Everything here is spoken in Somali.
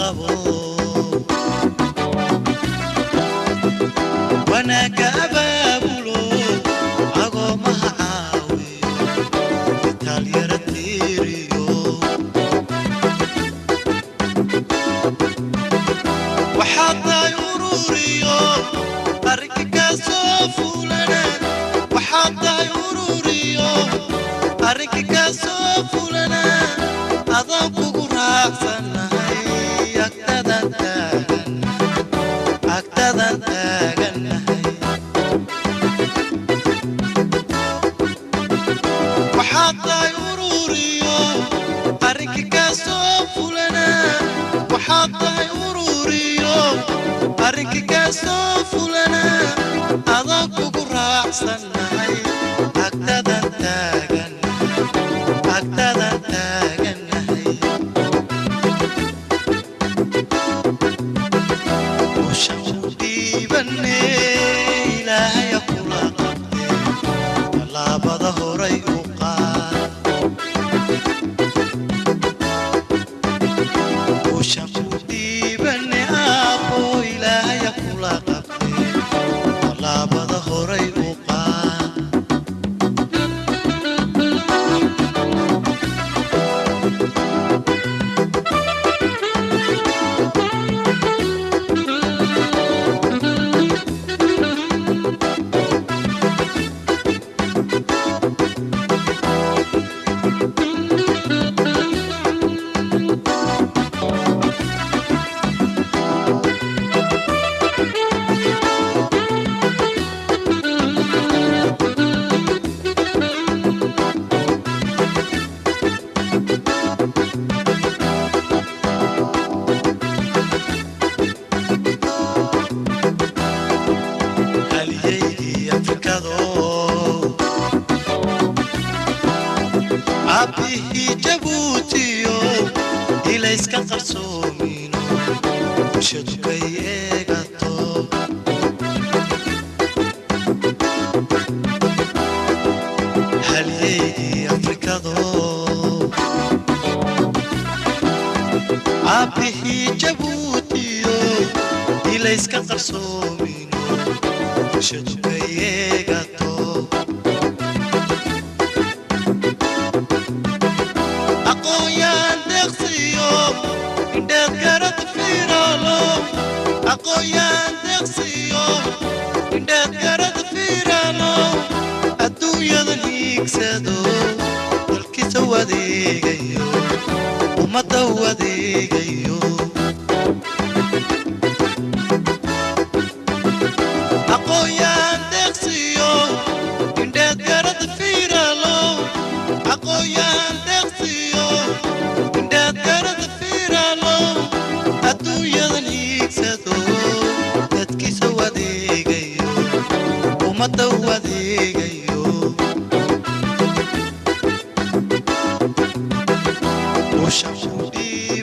قبو وانا كأبابلو عقو مهعاوي تاليرا تيريو وحاطا يوروريو أركي كاسوفو لنا وحاطا يوروريو أركي كاسوفو لنا أضاقو قراصنا أكتدا تاغن أكتدا تاغن وحاطا يوروريو أركي كاسوفو لنا وحاطا يوروريو أركي كاسوفو لنا أضاقو قراصنا أكتدا تاغن أكتدا تاغن وشودي بني إلهي يقول قبضي ولا بظهري أقال وشودي بني أبو إلهي يقول قبضي ولا بظهري أقال halyeygii Afrikado aabihii Jabuutiyo ilayska qarsoomino bulshadu kay eegato halyeygii Afrikado aabihii Jabuutiyo ilayska qarsoomino bulshadu kay eegato aqooyaan deeqsiyo indheed garad fiiralo aqooyaan deeqsiyo indheed garad fiiralo adduunyadan hiigsado dalkiisa wadeegayo ummadda wadeegayo aqooyaan deeqsiyo indheed garad fiiralo aqooyaan deeqsiyo indheed garad fiiralo adduunyadan hiigsado dadkiisa wadeegayo ummadda wadeegayo وشودي